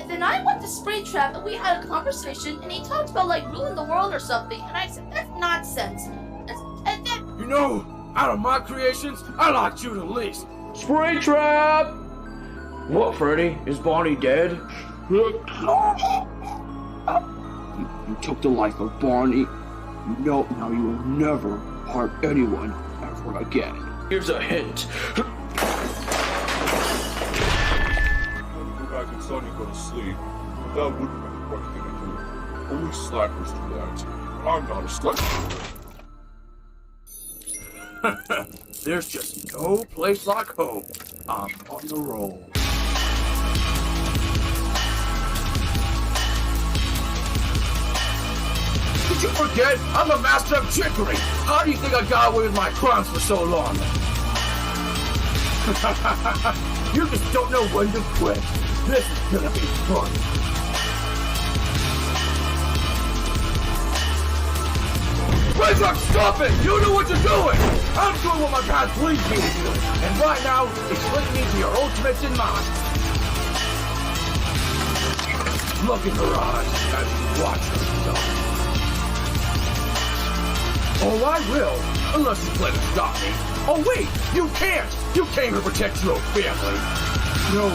And then I went to Springtrap and we had a conversation and he talked about like ruling the world or something. And I said, that's nonsense. And then... You know, out of my creations, I liked you the least. Springtrap! What, Freddy? Is Bonnie dead? You took the life of Bonnie. No, now you will never harm anyone ever again. Here's a hint. Go back and Sonny go to sleep. That wouldn't be the right thing to do. Only slackers do that. I'm not a slacker. There's just no place like home. I'm on the roll. Did you forget? I'm a master of trickery. How do you think I got away with my crimes for so long? You just don't know when to quit. This is gonna be fun. Springtrap, stop it! You know what you're doing! I'm doing what my path leads me to do, and right now, it's leading me to your ultimates in mind. Look in her eyes as you watch her die. Oh, I will, unless you plan to stop me. Oh wait, you can't! You came to protect your own family. No,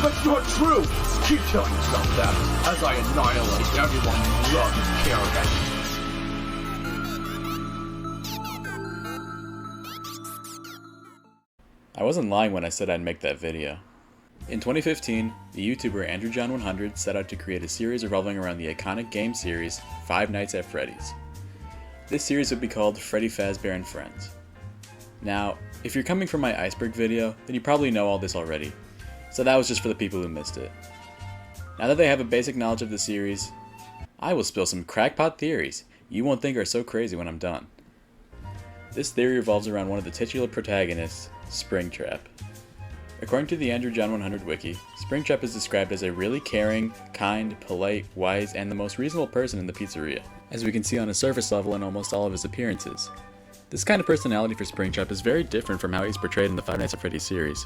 that's not true. Keep telling yourself that, as I annihilate everyone you love and care about. I wasn't lying when I said I'd make that video. In 2015, the YouTuber AndrewJohn100 set out to create a series revolving around the iconic game series Five Nights at Freddy's. This series would be called Freddy Fazbear and Friends. Now, if you're coming from my iceberg video, then you probably know all this already, so that was just for the people who missed it. Now that they have a basic knowledge of the series, I will spill some crackpot theories you won't think are so crazy when I'm done. This theory revolves around one of the titular protagonists, Springtrap. According to the AndrewJohn100 wiki, Springtrap is described as a really caring, kind, polite, wise, and the most reasonable person in the pizzeria, as we can see on a surface level in almost all of his appearances. This kind of personality for Springtrap is very different from how he's portrayed in the Five Nights at Freddy's series,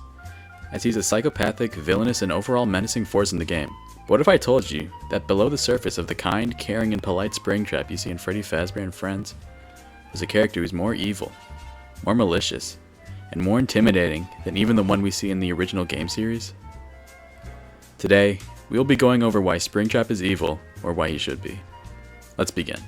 as he's a psychopathic, villainous, and overall menacing force in the game. But what if I told you that below the surface of the kind, caring, and polite Springtrap you see in Freddy Fazbear and Friends was a character who's more evil, more malicious, and more intimidating than even the one we see in the original game series? Today, we will be going over why Springtrap is evil, or why he should be. Let's begin.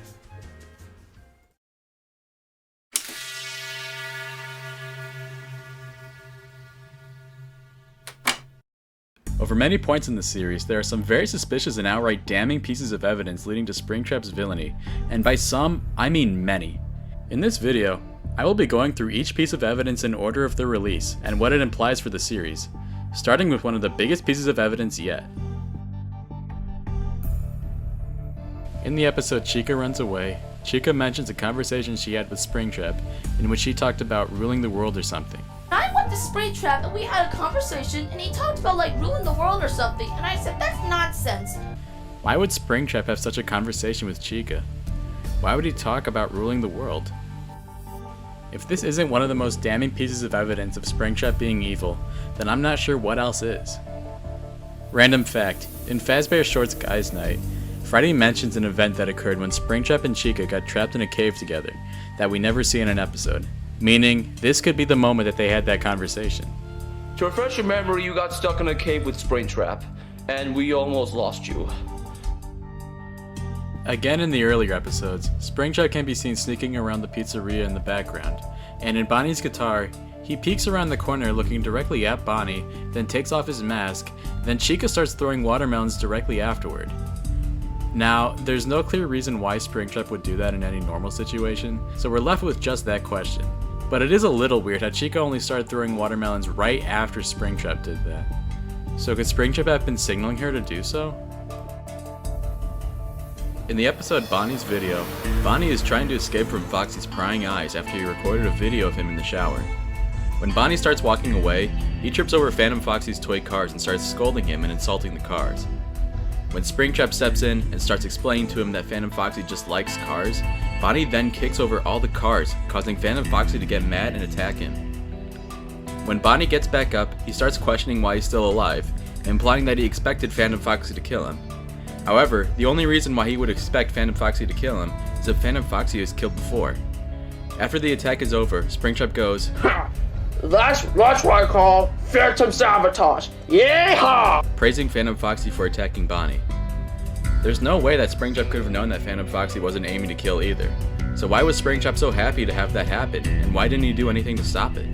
Over many points in the series, there are some very suspicious and outright damning pieces of evidence leading to Springtrap's villainy, and by some, I mean many. In this video, I will be going through each piece of evidence in order of their release and what it implies for the series, starting with one of the biggest pieces of evidence yet. In the episode Chica Runs Away, Chica mentions a conversation she had with Springtrap in which she talked about ruling the world or something. I went to Springtrap and we had a conversation and he talked about like ruling the world or something. And I said, that's nonsense. Why would Springtrap have such a conversation with Chica? Why would he talk about ruling the world? If this isn't one of the most damning pieces of evidence of Springtrap being evil, then I'm not sure what else is. Random fact, in Fazbear Short's Guys Night, Freddy mentions an event that occurred when Springtrap and Chica got trapped in a cave together that we never see in an episode, meaning this could be the moment that they had that conversation. To refresh your memory, you got stuck in a cave with Springtrap, and we almost lost you. Again in the earlier episodes, Springtrap can be seen sneaking around the pizzeria in the background, and in Bonnie's guitar, he peeks around the corner looking directly at Bonnie, then takes off his mask, then Chica starts throwing watermelons directly afterward. Now, there's no clear reason why Springtrap would do that in any normal situation, so we're left with just that question. But it is a little weird how Chica only started throwing watermelons right after Springtrap did that. So could Springtrap have been signaling her to do so? In the episode Bonnie's Video, Bonnie is trying to escape from Foxy's prying eyes after he recorded a video of him in the shower. When Bonnie starts walking away, he trips over Phantom Foxy's toy cars and starts scolding him and insulting the cars. When Springtrap steps in and starts explaining to him that Phantom Foxy just likes cars, Bonnie then kicks over all the cars, causing Phantom Foxy to get mad and attack him. When Bonnie gets back up, he starts questioning why he's still alive, implying that he expected Phantom Foxy to kill him. However, the only reason why he would expect Phantom Foxy to kill him is if Phantom Foxy was killed before. After the attack is over, Springtrap goes, That's what I call phantom sabotage. Yeehaw! praising Phantom Foxy for attacking Bonnie. There's no way that Springtrap could have known that Phantom Foxy wasn't aiming to kill either. So why was Springtrap so happy to have that happen, and why didn't he do anything to stop it?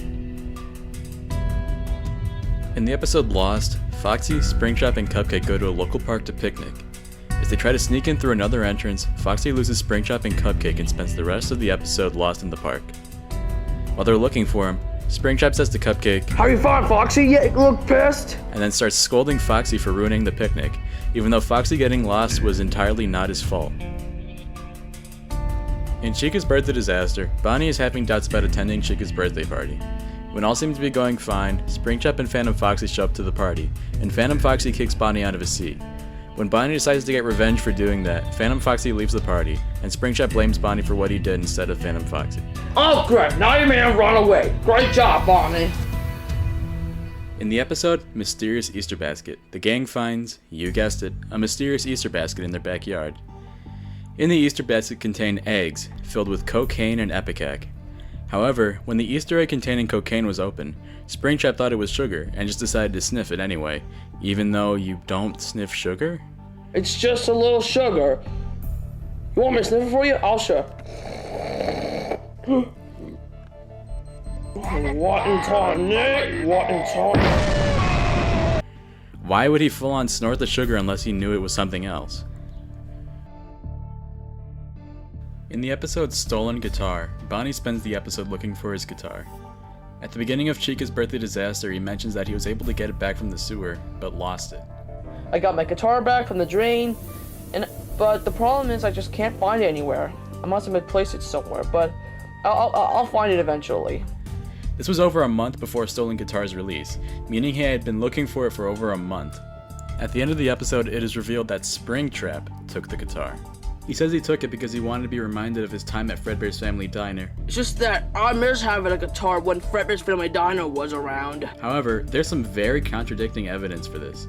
In the episode Lost, Foxy, Springtrap, and Cupcake go to a local park to picnic. As they try to sneak in through another entrance, Foxy loses Springtrap and Cupcake and spends the rest of the episode lost in the park. While they're looking for him, Springtrap says to Cupcake, How you find Foxy? You look pissed? and then starts scolding Foxy for ruining the picnic, even though Foxy getting lost was entirely not his fault. In Chica's birthday disaster, Bonnie is having doubts about attending Chica's birthday party. When all seems to be going fine, Springtrap and Phantom Foxy show up to the party, and Phantom Foxy kicks Bonnie out of his seat. When Bonnie decides to get revenge for doing that, Phantom Foxy leaves the party, and Springtrap blames Bonnie for what he did instead of Phantom Foxy. Oh great, now you man run away. Great job, Bonnie. In the episode Mysterious Easter Basket, the gang finds, you guessed it, a mysterious Easter basket in their backyard. In the Easter basket contained eggs filled with cocaine and ipecac. However, when the Easter egg containing cocaine was open, Springtrap thought it was sugar and just decided to sniff it anyway, even though you don't sniff sugar? It's just a little sugar. You want me to sniff it for you? I'll show. What in time, Nick? What in time? Why would he full on snort the sugar unless he knew it was something else? In the episode Stolen Guitar, Bonnie spends the episode looking for his guitar. At the beginning of Chica's birthday disaster, he mentions that he was able to get it back from the sewer, but lost it. I got my guitar back from the drain, but the problem is I just can't find it anywhere. I must have misplaced it somewhere, but I'll find it eventually. This was over a month before Stolen Guitar's release, meaning he had been looking for it for over a month. At the end of the episode, it is revealed that Springtrap took the guitar. He says he took it because he wanted to be reminded of his time at Fredbear's Family Diner. It's just that I miss having a guitar when Fredbear's Family Diner was around. However, there's some very contradicting evidence for this.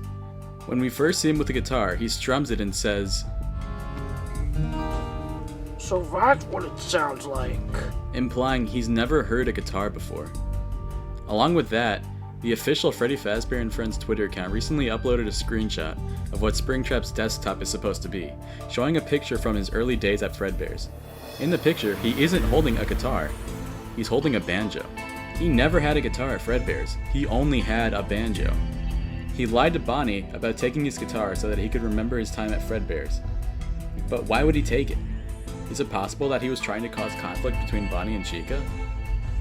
When we first see him with the guitar, he strums it and says, So that's what it sounds like. implying he's never heard a guitar before. Along with that, the official Freddy Fazbear and Friends Twitter account recently uploaded a screenshot of what Springtrap's desktop is supposed to be, showing a picture from his early days at Fredbear's. In the picture, he isn't holding a guitar, he's holding a banjo. He never had a guitar at Fredbear's, he only had a banjo. He lied to Bonnie about taking his guitar so that he could remember his time at Fredbear's. But why would he take it? Is it possible that he was trying to cause conflict between Bonnie and Chica?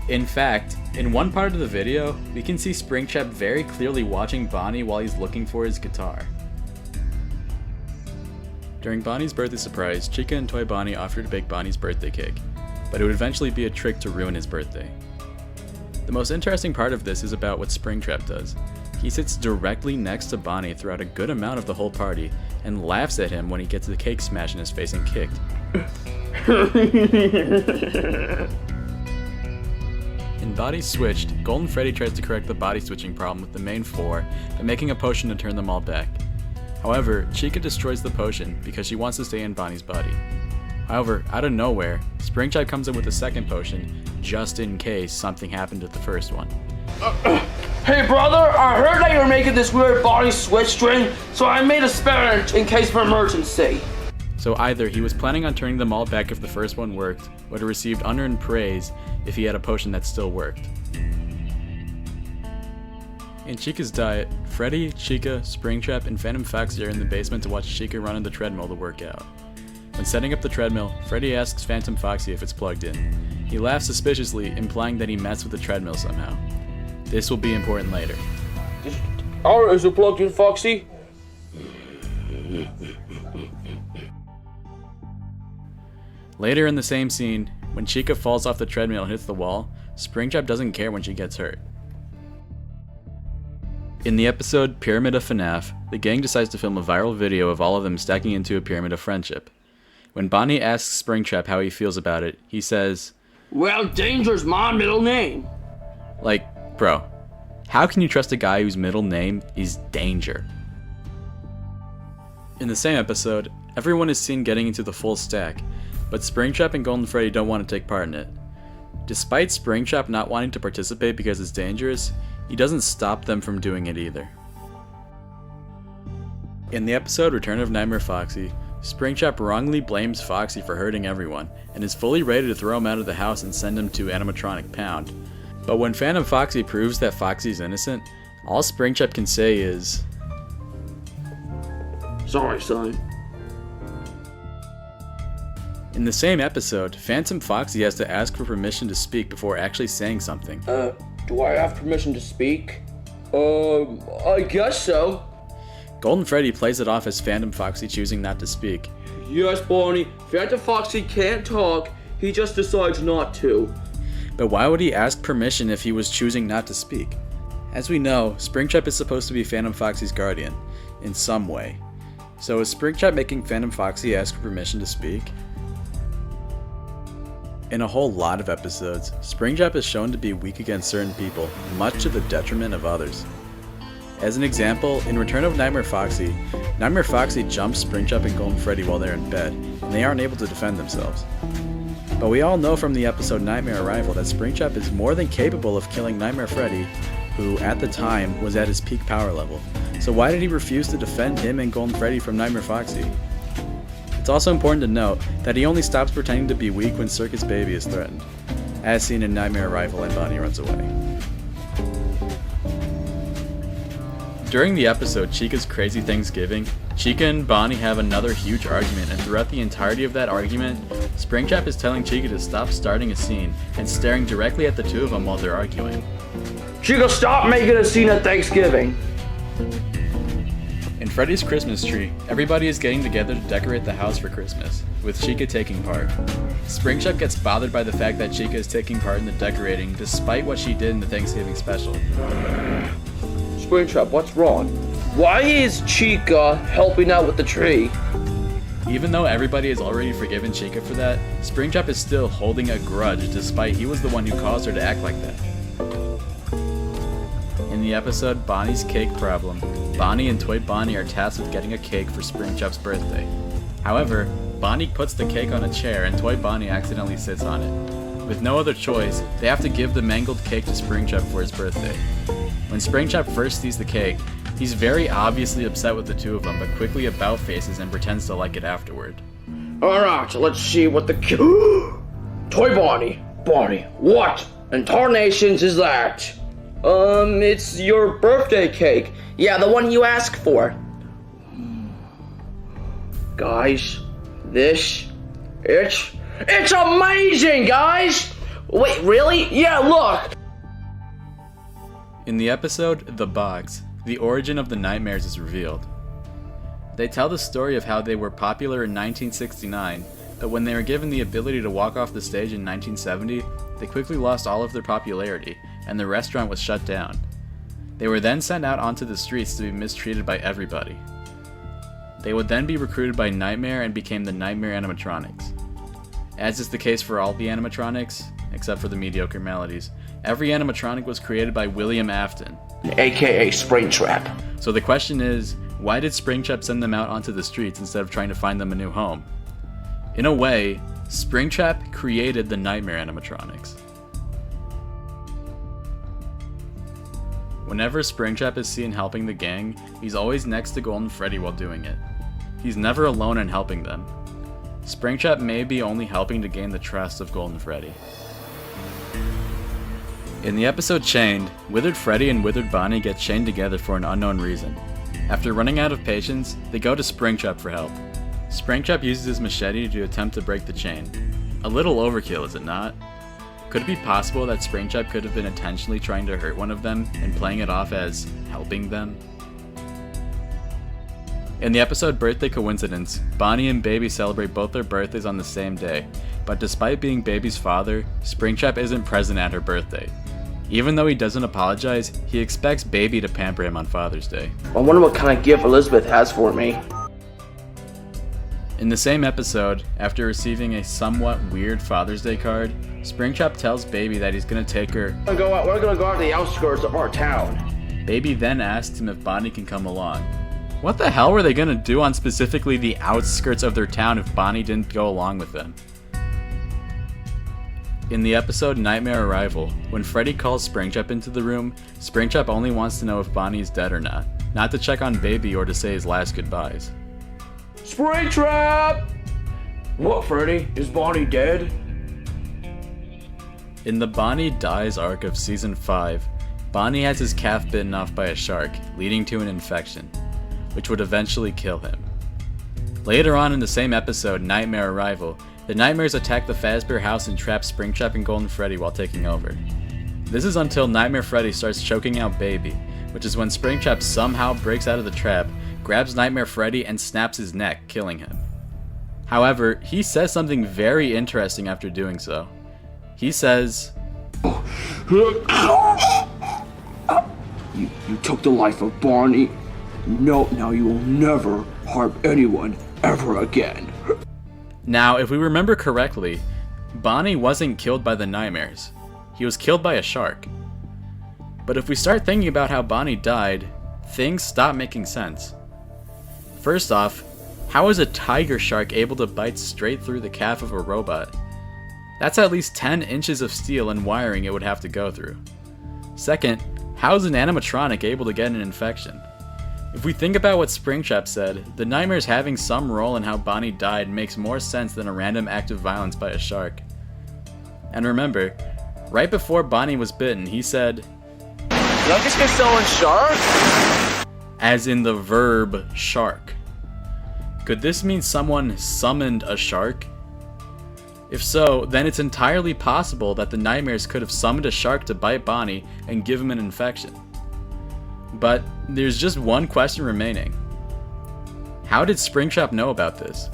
In fact, in one part of the video, we can see Springtrap very clearly watching Bonnie while he's looking for his guitar. During Bonnie's birthday surprise, Chica and Toy Bonnie offer to bake Bonnie's birthday cake, but it would eventually be a trick to ruin his birthday. The most interesting part of this is about what Springtrap does. He sits directly next to Bonnie throughout a good amount of the whole party, and laughs at him when he gets the cake smashed in his face and kicked. In Body Switched, Golden Freddy tries to correct the body switching problem with the main four by making a potion to turn them all back. However, Chica destroys the potion because she wants to stay in Bonnie's body. However, out of nowhere, Springtrap comes in with a second potion, just in case something happened to the first one. Hey brother, I heard that you were making this weird body switch string, so I made a spare in case of emergency. So either he was planning on turning them all back if the first one worked, or to receive unearned praise if he had a potion that still worked. In Chica's diet, Freddy, Chica, Springtrap, and Phantom Foxy are in the basement to watch Chica run on the treadmill to work out. When setting up the treadmill, Freddy asks Phantom Foxy if it's plugged in. He laughs suspiciously, implying that he messed with the treadmill somehow. This will be important later. Is it plugged in, Foxy? Later in the same scene, when Chica falls off the treadmill and hits the wall, Springtrap doesn't care when she gets hurt. In the episode Pyramid of FNAF, the gang decides to film a viral video of all of them stacking into a pyramid of friendship. When Bonnie asks Springtrap how he feels about it, he says, Well, Danger's my middle name. like, bro, how can you trust a guy whose middle name is Danger? In the same episode, everyone is seen getting into the full stack, but Springtrap and Golden Freddy don't want to take part in it. Despite Springtrap not wanting to participate because it's dangerous, he doesn't stop them from doing it either. In the episode Return of Nightmare Foxy, Springtrap wrongly blames Foxy for hurting everyone, and is fully ready to throw him out of the house and send him to animatronic pound. But when Phantom Foxy proves that Foxy's innocent, all Springtrap can say is, Sorry, son. In the same episode, Phantom Foxy has to ask for permission to speak before actually saying something. Do I have permission to speak? I guess so. Golden Freddy plays it off as Phantom Foxy choosing not to speak. Yes, Barney, Phantom Foxy can't talk, he just decides not to. But why would he ask permission if he was choosing not to speak? As we know, Springtrap is supposed to be Phantom Foxy's guardian, in some way. So is Springtrap making Phantom Foxy ask for permission to speak? In a whole lot of episodes, Springtrap is shown to be weak against certain people, much to the detriment of others. As an example, in Return of Nightmare Foxy jumps Springtrap and Golden Freddy while they're in bed, and they aren't able to defend themselves. But we all know from the episode Nightmare Arrival that Springtrap is more than capable of killing Nightmare Freddy, who at the time was at his peak power level. So why did he refuse to defend him and Golden Freddy from Nightmare Foxy? It's also important to note that he only stops pretending to be weak when Circus Baby is threatened, as seen in Nightmare Arrival and Bonnie Runs Away. During the episode Chica's Crazy Thanksgiving, Chica and Bonnie have another huge argument, and throughout the entirety of that argument, Springtrap is telling Chica to stop starting a scene and staring directly at the two of them while they're arguing. Chica, stop making a scene at Thanksgiving! In Freddy's Christmas tree, everybody is getting together to decorate the house for Christmas, with Chica taking part. Springtrap gets bothered by the fact that Chica is taking part in the decorating despite what she did in the Thanksgiving special. Springtrap, what's wrong? Why is Chica helping out with the tree? Even though everybody has already forgiven Chica for that, Springtrap is still holding a grudge despite he was the one who caused her to act like that. In the episode Bonnie's Cake Problem, Bonnie and Toy Bonnie are tasked with getting a cake for Springtrap's birthday. However, Bonnie puts the cake on a chair and Toy Bonnie accidentally sits on it. With no other choice, they have to give the mangled cake to Springtrap for his birthday. When Springtrap first sees the cake, he's very obviously upset with the two of them, but quickly about-faces and pretends to like it afterward. Alright, let's see what the Toy Bonnie, what in tarnations is that? It's your birthday cake. Yeah, the one you asked for. Guys, it's amazing, guys! Wait, really? Yeah, look! In the episode The Bogs, the origin of the nightmares is revealed. They tell the story of how they were popular in 1969, but when they were given the ability to walk off the stage in 1970, they quickly lost all of their popularity, and the restaurant was shut down. They were then sent out onto the streets to be mistreated by everybody. They would then be recruited by Nightmare and became the Nightmare animatronics. As is the case for all the animatronics, except for the mediocre melodies, every animatronic was created by William Afton, aka Springtrap. So the question is, why did Springtrap send them out onto the streets instead of trying to find them a new home? In a way, Springtrap created the Nightmare animatronics. Whenever Springtrap is seen helping the gang, he's always next to Golden Freddy while doing it. He's never alone in helping them. Springtrap may be only helping to gain the trust of Golden Freddy. In the episode Chained, Withered Freddy and Withered Bonnie get chained together for an unknown reason. After running out of patience, they go to Springtrap for help. Springtrap uses his machete to attempt to break the chain. A little overkill, is it not? Could it be possible that Springtrap could have been intentionally trying to hurt one of them and playing it off as helping them? In the episode Birthday Coincidence, Bonnie and Baby celebrate both their birthdays on the same day, but despite being Baby's father, Springtrap isn't present at her birthday. Even though he doesn't apologize, he expects Baby to pamper him on Father's Day. I wonder what kind of gift Elizabeth has for me. In the same episode, after receiving a somewhat weird Father's Day card, Springtrap tells Baby that he's gonna take her. We're gonna go out to the outskirts of our town. Baby then asks him if Bonnie can come along. What the hell were they gonna do on specifically the outskirts of their town if Bonnie didn't go along with them? In the episode Nightmare Arrival, when Freddy calls Springtrap into the room, Springtrap only wants to know if Bonnie is dead or not to check on Baby or to say his last goodbyes. Springtrap! What, Freddy? Is Bonnie dead? In the Bonnie Dies arc of Season 5, Bonnie has his calf bitten off by a shark, leading to an infection, which would eventually kill him. Later on in the same episode, Nightmare Arrival, the Nightmares attack the Fazbear house and trap Springtrap and Golden Freddy while taking over. This is until Nightmare Freddy starts choking out Baby, which is when Springtrap somehow breaks out of the trap, grabs Nightmare Freddy and snaps his neck, killing him. However, he says something very interesting after doing so. He says, You took the life of Barney. No, now you will never harm anyone ever again. Now, if we remember correctly, Bonnie wasn't killed by the Nightmares. He was killed by a shark. But if we start thinking about how Bonnie died, things stop making sense. First off, how is a tiger shark able to bite straight through the calf of a robot? That's at least 10 inches of steel and wiring it would have to go through. Second, how is an animatronic able to get an infection? If we think about what Springtrap said, the Nightmares having some role in how Bonnie died makes more sense than a random act of violence by a shark. And remember, right before Bonnie was bitten, he said, Did I just get someone shark? As in the verb shark. Could this mean someone summoned a shark? If so, then it's entirely possible that the Nightmares could have summoned a shark to bite Bonnie and give him an infection. But there's just one question remaining. How did Springtrap know about this?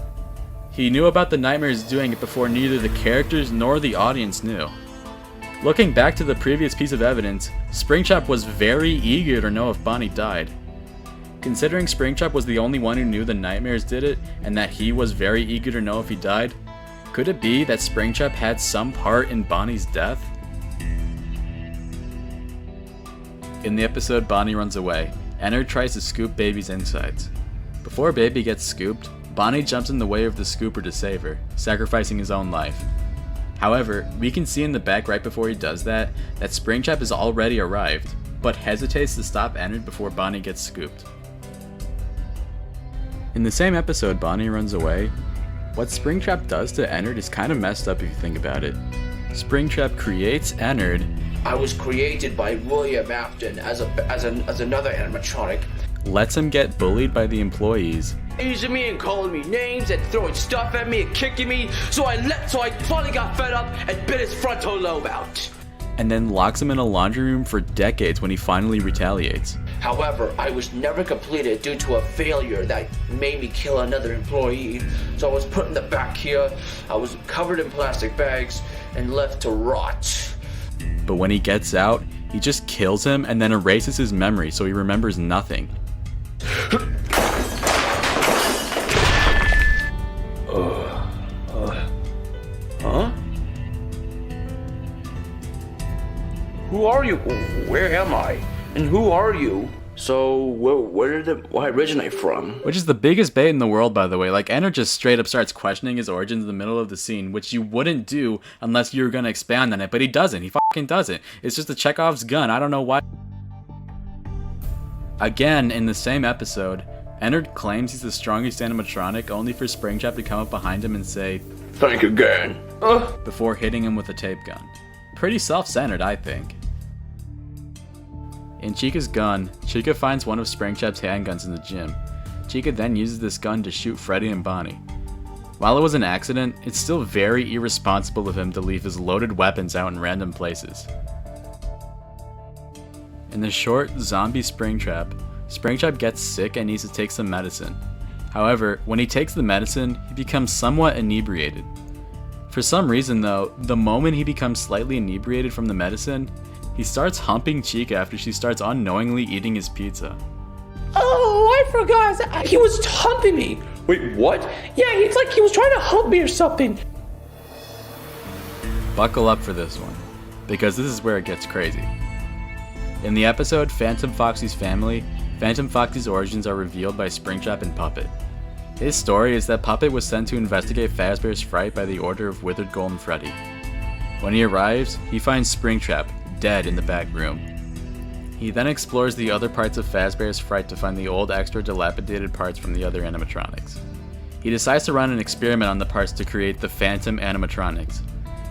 He knew about the Nightmares doing it before neither the characters nor the audience knew. Looking back to the previous piece of evidence, Springtrap was very eager to know if Bonnie died. Considering Springtrap was the only one who knew the Nightmares did it, and that he was very eager to know if he died, could it be that Springtrap had some part in Bonnie's death? In the episode Bonnie Runs Away, Ennard tries to scoop Baby's insides. Before Baby gets scooped, Bonnie jumps in the way of the scooper to save her, sacrificing his own life. However, we can see in the back right before he does that Springtrap has already arrived, but hesitates to stop Ennard before Bonnie gets scooped. In the same episode Bonnie Runs Away, what Springtrap does to Ennard is kind of messed up if you think about it. Springtrap creates Ennard. I was created by William Afton as another animatronic. Lets him get bullied by the employees. Using me and calling me names and throwing stuff at me and kicking me, so I finally got fed up and bit his frontal lobe out. And then locks him in a laundry room for decades when he finally retaliates. However, I was never completed due to a failure that made me kill another employee. So I was put in the back here, I was covered in plastic bags, and left to rot. But when he gets out, he just kills him and then erases his memory so he remembers nothing. Huh? Who are you? Where am I? And who are you? So, where did I originate from? Which is the biggest bait in the world, by the way. Like, Ennard just straight up starts questioning his origins in the middle of the scene, which you wouldn't do unless you were going to expand on it, but he doesn't. He fucking doesn't. It's just a Chekhov's gun. I don't know why. Again, in the same episode, Ennard claims he's the strongest animatronic, only for Springtrap to come up behind him and say, Think again. before hitting him with a tape gun. Pretty self-centered, I think. In Chica's gun, Chica finds one of Springtrap's handguns in the gym. Chica then uses this gun to shoot Freddy and Bonnie. While it was an accident, it's still very irresponsible of him to leave his loaded weapons out in random places. In the short Zombie Springtrap, Springtrap gets sick and needs to take some medicine. However, when he takes the medicine, he becomes somewhat inebriated. For some reason though, the moment he becomes slightly inebriated from the medicine, he starts humping Chica after she starts unknowingly eating his pizza. Oh, I forgot. He was humping me. Wait, what? Yeah, it's like he was trying to hump me or something. Buckle up for this one, because this is where it gets crazy. In the episode Phantom Foxy's Family, Phantom Foxy's origins are revealed by Springtrap and Puppet. His story is that Puppet was sent to investigate Fazbear's Fright by the order of Withered Golden Freddy. When he arrives, he finds Springtrap dead in the back room. He then explores the other parts of Fazbear's Fright to find the old extra dilapidated parts from the other animatronics. He decides to run an experiment on the parts to create the Phantom animatronics,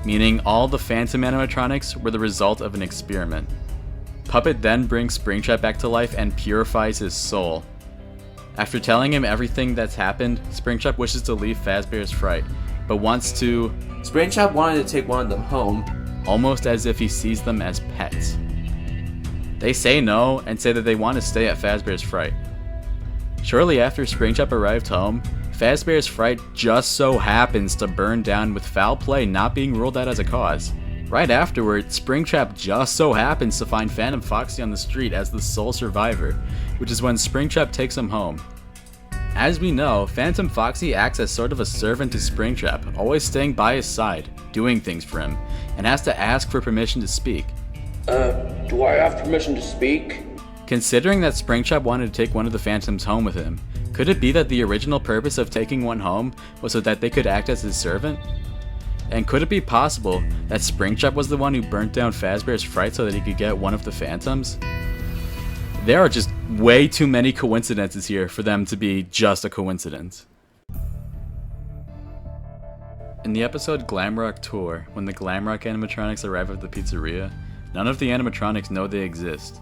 meaning all the Phantom animatronics were the result of an experiment. Puppet then brings Springtrap back to life and purifies his soul. After telling him everything that's happened, Springtrap wishes to leave Fazbear's Fright, but wants to... Springtrap wanted to take one of them home, almost as if he sees them as pets. They say no and say that they want to stay at Fazbear's Fright. Shortly after Springtrap arrived home, Fazbear's Fright just so happens to burn down with foul play not being ruled out as a cause. Right afterward, Springtrap just so happens to find Phantom Foxy on the street as the sole survivor, which is when Springtrap takes him home. As we know, Phantom Foxy acts as sort of a servant to Springtrap, always staying by his side, doing things for him, and has to ask for permission to speak. Do I have permission to speak? Considering that Springtrap wanted to take one of the Phantoms home with him, could it be that the original purpose of taking one home was so that they could act as his servant? And could it be possible that Springtrap was the one who burnt down Fazbear's Fright so that he could get one of the Phantoms? There are just way too many coincidences here for them to be just a coincidence. In the episode Glamrock Tour, when the Glamrock animatronics arrive at the pizzeria, none of the animatronics know they exist,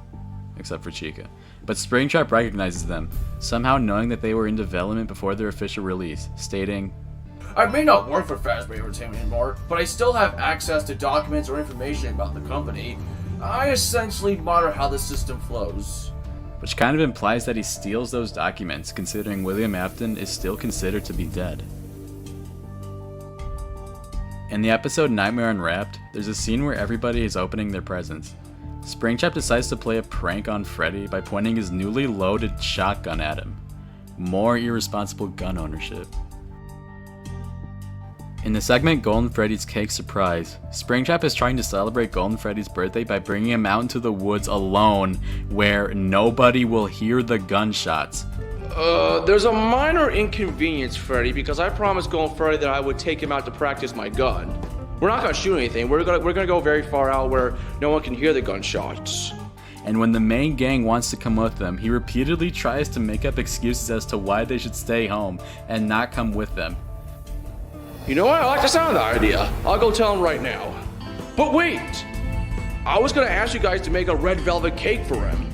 except for Chica. But Springtrap recognizes them, somehow knowing that they were in development before their official release, stating, I may not work for Fazbear Entertainment anymore, but I still have access to documents or information about the company. I essentially monitor how the system flows. Which kind of implies that he steals those documents, considering William Afton is still considered to be dead. In the episode Nightmare Unwrapped, there's a scene where everybody is opening their presents. Springtrap decides to play a prank on Freddy by pointing his newly loaded shotgun at him. More irresponsible gun ownership. In the segment Golden Freddy's Cake Surprise, Springtrap is trying to celebrate Golden Freddy's birthday by bringing him out into the woods alone, where nobody will hear the gunshots. There's a minor inconvenience, Freddy, because I promised Golden Freddy that I would take him out to practice my gun. We're not gonna shoot anything. We're gonna go very far out where no one can hear the gunshots. And when the main gang wants to come with them, he repeatedly tries to make up excuses as to why they should stay home and not come with them. You know what? I like the sound of that idea. I'll go tell him right now. But wait! I was gonna ask you guys to make a red velvet cake for him.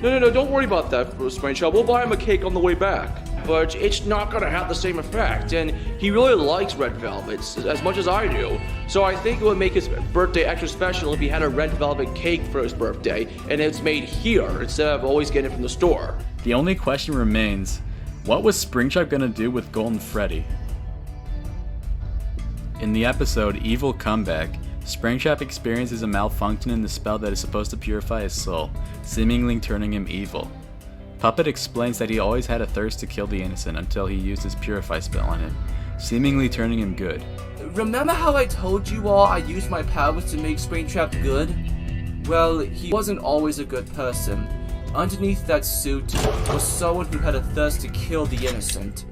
No, don't worry about that, Springtrap. We'll buy him a cake on the way back. But it's not gonna have the same effect, and he really likes red velvets as much as I do. So I think it would make his birthday extra special if he had a red velvet cake for his birthday, and it's made here instead of always getting it from the store. The only question remains, what was Springtrap gonna do with Golden Freddy? In the episode Evil Comeback, Springtrap experiences a malfunction in the spell that is supposed to purify his soul, seemingly turning him evil. Puppet explains that he always had a thirst to kill the innocent until he used his purify spell on him, seemingly turning him good. Remember how I told you all I used my powers to make Springtrap good? Well, he wasn't always a good person. Underneath that suit was someone who had a thirst to kill the innocent.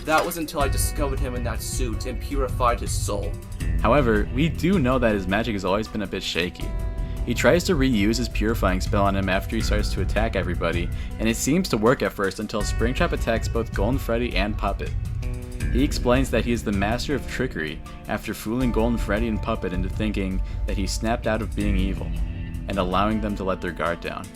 That was until I discovered him in that suit and purified his soul. However, we do know that his magic has always been a bit shaky. He tries to reuse his purifying spell on him after he starts to attack everybody, and it seems to work at first until Springtrap attacks both Golden Freddy and Puppet. He explains that he is the master of trickery after fooling Golden Freddy and Puppet into thinking that he snapped out of being evil, and allowing them to let their guard down.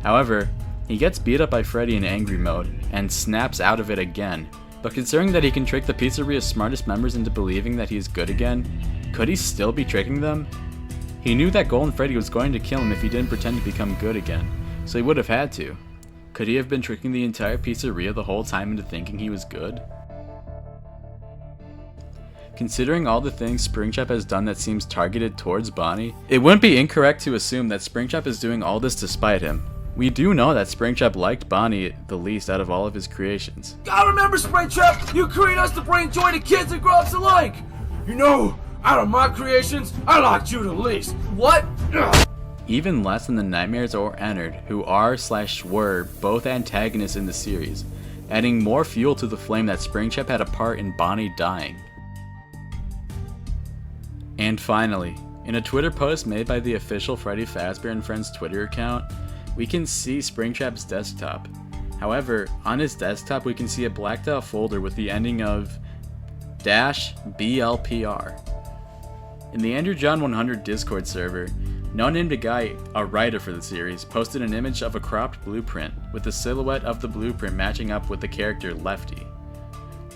However, he gets beat up by Freddy in angry mode, and snaps out of it again. But considering that he can trick the pizzeria's smartest members into believing that he is good again, could he still be tricking them? He knew that Golden Freddy was going to kill him if he didn't pretend to become good again, so he would have had to. Could he have been tricking the entire pizzeria the whole time into thinking he was good? Considering all the things Springtrap has done that seems targeted towards Bonnie, it wouldn't be incorrect to assume that Springtrap is doing all this to spite him. We do know that Springtrap liked Bonnie the least out of all of his creations. Gotta remember, Springtrap, you create us to bring joy to kids and grown-ups alike! You know, out of my creations, I liked you the least. What? even less than the Nightmares or Ennard, who are/were both antagonists in the series, adding more fuel to the flame that Springtrap had a part in Bonnie dying. And finally, in a Twitter post made by the official Freddy Fazbear and Friends Twitter account, we can see Springtrap's desktop. However, on his desktop we can see a blacked out folder with the ending of -BLPR. In the Andrew John 100 Discord server, no named guy, a writer for the series, posted an image of a cropped blueprint, with the silhouette of the blueprint matching up with the character Lefty.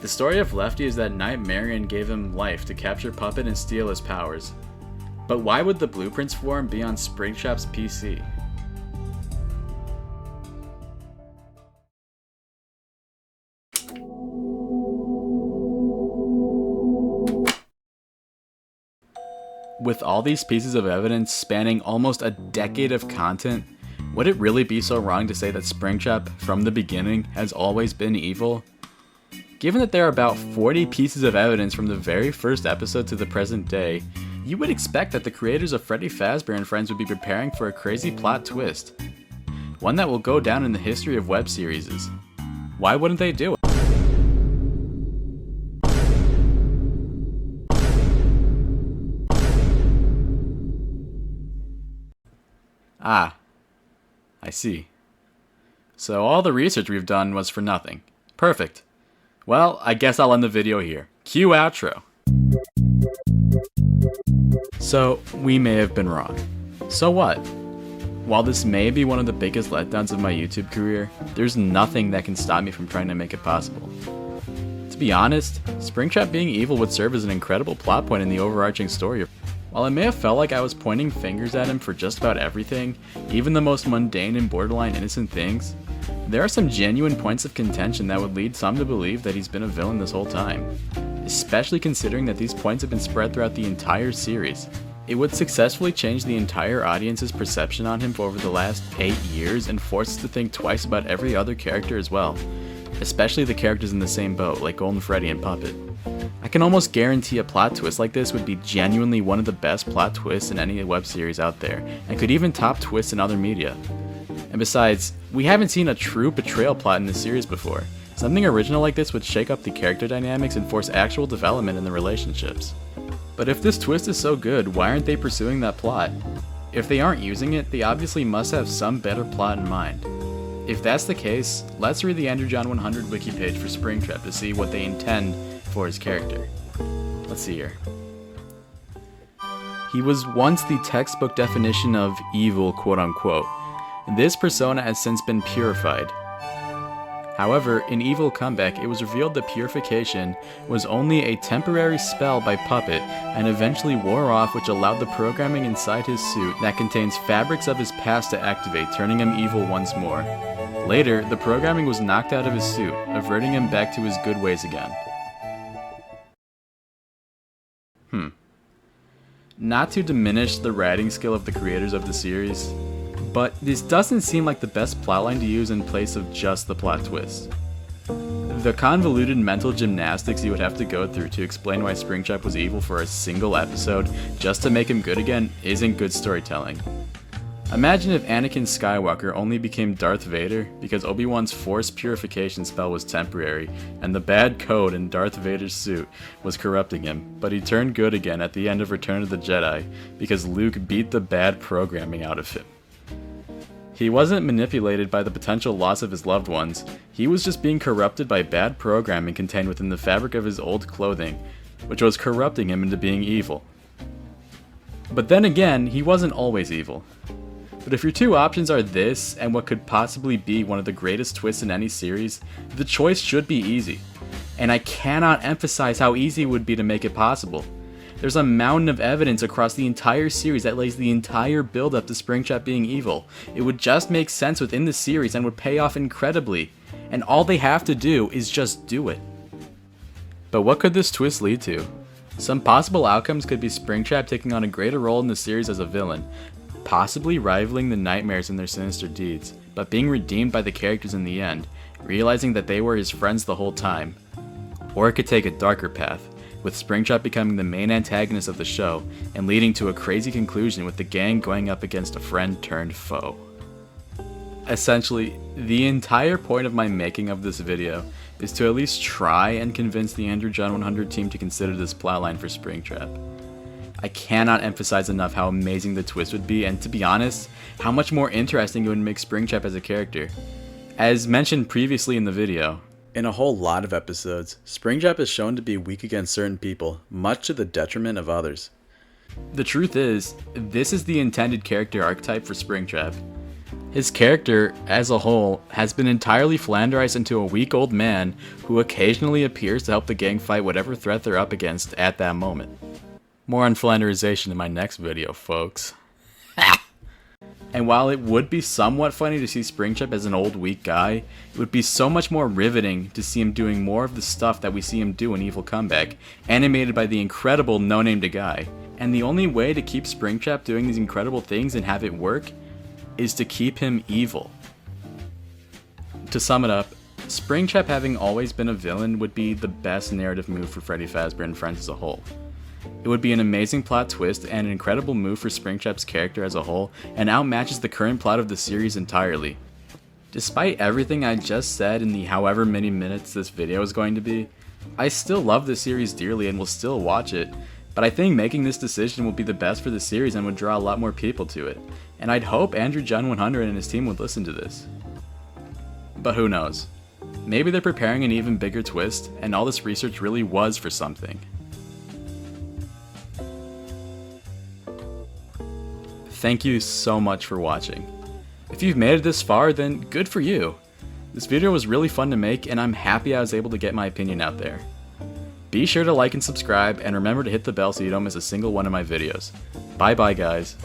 The story of Lefty is that Nightmarian gave him life to capture Puppet and steal his powers. But why would the blueprints for him be on Springtrap's PC? With all these pieces of evidence spanning almost a decade of content, would it really be so wrong to say that Springtrap, from the beginning, has always been evil? Given that there are about 40 pieces of evidence from the very first episode to the present day, you would expect that the creators of Freddy Fazbear and Friends would be preparing for a crazy plot twist. One that will go down in the history of web series. Why wouldn't they do it? Ah, I see. So all the research we've done was for nothing. Perfect. Well, I guess I'll end the video here. Cue outro. So, we may have been wrong. So what? While this may be one of the biggest letdowns of my YouTube career, there's nothing that can stop me from trying to make it possible. To be honest, Springtrap being evil would serve as an incredible plot point in the overarching story. While it may have felt like I was pointing fingers at him for just about everything, even the most mundane and borderline innocent things, there are some genuine points of contention that would lead some to believe that he's been a villain this whole time, especially considering that these points have been spread throughout the entire series. It would successfully change the entire audience's perception on him for over the last 8 years and force us to think twice about every other character as well, especially the characters in the same boat like Golden Freddy and Puppet. I can almost guarantee a plot twist like this would be genuinely one of the best plot twists in any web series out there, and could even top twists in other media. And besides, we haven't seen a true betrayal plot in this series before. Something original like this would shake up the character dynamics and force actual development in the relationships. But if this twist is so good, why aren't they pursuing that plot? If they aren't using it, they obviously must have some better plot in mind. If that's the case, let's read the Andrew John 100 wiki page for Springtrap to see what they intend for his character. Let's see here. He was once the textbook definition of evil, quote unquote. This persona has since been purified. However, in Evil Comeback, it was revealed that purification was only a temporary spell by Puppet and eventually wore off, which allowed the programming inside his suit that contains fabrics of his past to activate, turning him evil once more. Later, the programming was knocked out of his suit, averting him back to his good ways again. Not to diminish the writing skill of the creators of the series, but this doesn't seem like the best plotline to use in place of just the plot twist. The convoluted mental gymnastics you would have to go through to explain why Springtrap was evil for a single episode just to make him good again isn't good storytelling. Imagine if Anakin Skywalker only became Darth Vader because Obi-Wan's forced purification spell was temporary, and the bad code in Darth Vader's suit was corrupting him, but he turned good again at the end of Return of the Jedi because Luke beat the bad programming out of him. He wasn't manipulated by the potential loss of his loved ones, he was just being corrupted by bad programming contained within the fabric of his old clothing, which was corrupting him into being evil. But then again, he wasn't always evil. But if your two options are this and what could possibly be one of the greatest twists in any series, the choice should be easy. And I cannot emphasize how easy it would be to make it possible. There's a mountain of evidence across the entire series that lays the entire build up to Springtrap being evil. It would just make sense within the series and would pay off incredibly. And all they have to do is just do it. But what could this twist lead to? Some possible outcomes could be Springtrap taking on a greater role in the series as a villain, possibly rivaling the Nightmares in their sinister deeds, but being redeemed by the characters in the end, realizing that they were his friends the whole time. Or it could take a darker path, with Springtrap becoming the main antagonist of the show and leading to a crazy conclusion with the gang going up against a friend turned foe. Essentially, the entire point of my making of this video is to at least try and convince the Andrew John 100 team to consider this plotline for Springtrap. I cannot emphasize enough how amazing the twist would be, and to be honest, how much more interesting it would make Springtrap as a character. As mentioned previously in the video, in a whole lot of episodes, Springtrap is shown to be weak against certain people, much to the detriment of others. The truth is, this is the intended character archetype for Springtrap. His character, as a whole, has been entirely flanderized into a weak old man who occasionally appears to help the gang fight whatever threat they're up against at that moment. More on flanderization in my next video, folks. And while it would be somewhat funny to see Springtrap as an old weak guy, it would be so much more riveting to see him doing more of the stuff that we see him do in Evil Comeback, animated by the incredible No Name to Guy. And the only way to keep Springtrap doing these incredible things and have it work is to keep him evil. To sum it up, Springtrap having always been a villain would be the best narrative move for Freddy Fazbear and Friends as a whole. It would be an amazing plot twist and an incredible move for Springtrap's character as a whole, and outmatches the current plot of the series entirely. Despite everything I just said in the however many minutes this video is going to be, I still love this series dearly and will still watch it, but I think making this decision will be the best for the series and would draw a lot more people to it, and I'd hope Andrew John 100 and his team would listen to this. But who knows? Maybe they're preparing an even bigger twist, and all this research really was for something. Thank you so much for watching. If you've made it this far, then good for you. This video was really fun to make, and I'm happy I was able to get my opinion out there. Be sure to like and subscribe, and remember to hit the bell so you don't miss a single one of my videos. Bye bye guys.